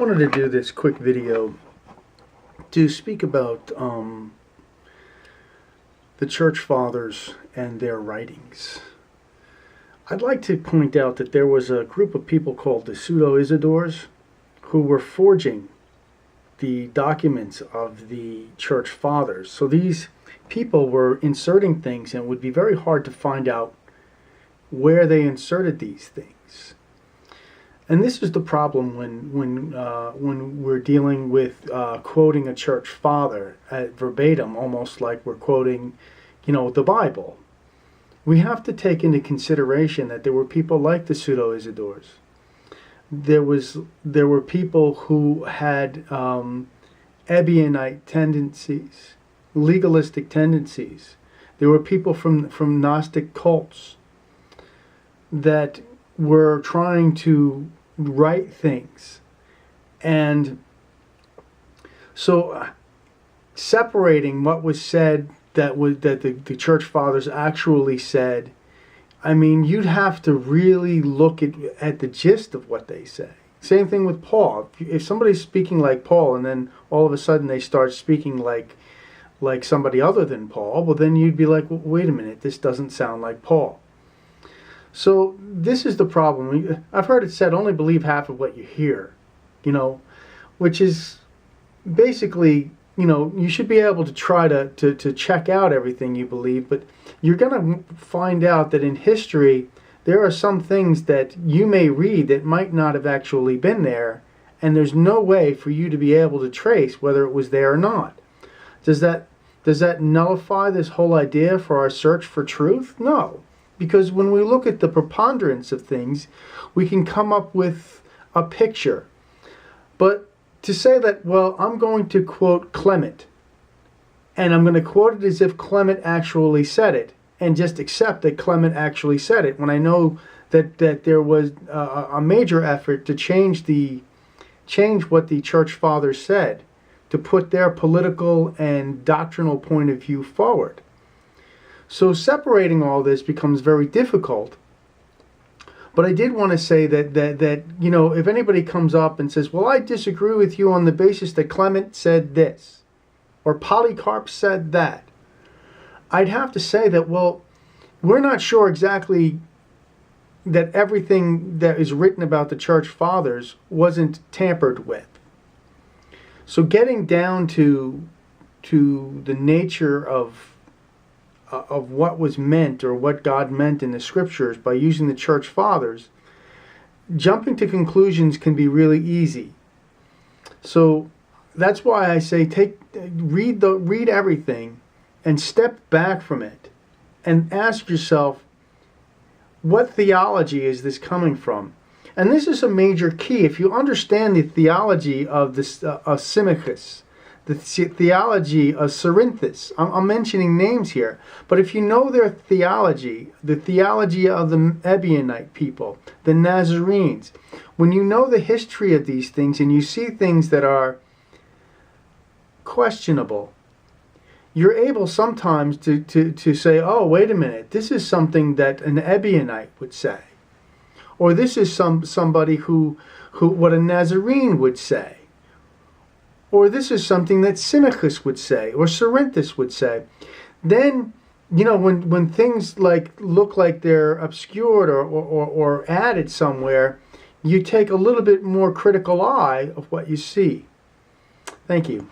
wanted to do this quick video to speak about the Church Fathers and their writings. I'd like to point out that there was a group of people called the Pseudo-Isidores who were forging the documents of the Church Fathers. So these people were inserting things, and it would be very hard to find out where they inserted these things. And this is the problem when we're dealing with quoting a church father verbatim, almost like we're quoting, the Bible. We have to take into consideration that there were people like the Pseudo-Isidores. There were people who had Ebionite tendencies, legalistic tendencies. There were people from Gnostic cults that were trying to write things. And so separating what was said that the church fathers actually said, I mean, you'd have to really look at the gist of what they say. Same thing with Paul. If somebody's speaking like Paul and then all of a sudden they start speaking like somebody other than Paul, well, then you'd be like, well, wait a minute, this doesn't sound like Paul. So this is the problem. I've heard it said, only believe half of what you hear, which is basically, you should be able to try to check out everything you believe, but you're going to find out that in history, there are some things that you may read that might not have actually been there, and there's no way for you to be able to trace whether it was there or not. Does that nullify this whole idea for our search for truth? No. Because when we look at the preponderance of things, we can come up with a picture. But to say that, well, I'm going to quote Clement, and I'm going to quote it as if Clement actually said it, and just accept that Clement actually said it, when I know that there was a major effort to change what the Church Fathers said, to put their political and doctrinal point of view forward. So separating all this becomes very difficult. But I did want to say that if anybody comes up and says, well, I disagree with you on the basis that Clement said this, or Polycarp said that, I'd have to say that, well, we're not sure exactly that everything that is written about the Church Fathers wasn't tampered with. So getting down to the nature of what was meant, or what God meant in the scriptures by using the church fathers, jumping to conclusions can be really easy. So that's why I say read everything and step back from it and ask yourself, what theology is this coming from? And this is a major key. If you understand the theology of this Symmachus, the theology of Cerinthus, I'm mentioning names here, but if you know their theology, the theology of the Ebionite people, the Nazarenes, when you know the history of these things and you see things that are questionable, you're able sometimes to say, oh, wait a minute, this is something that an Ebionite would say. Or this is somebody who what a Nazarene would say. Or this is something that Symmachus would say, or Cerinthus would say. Then, when things look like they're obscured or added somewhere, you take a little bit more critical eye of what you see. Thank you.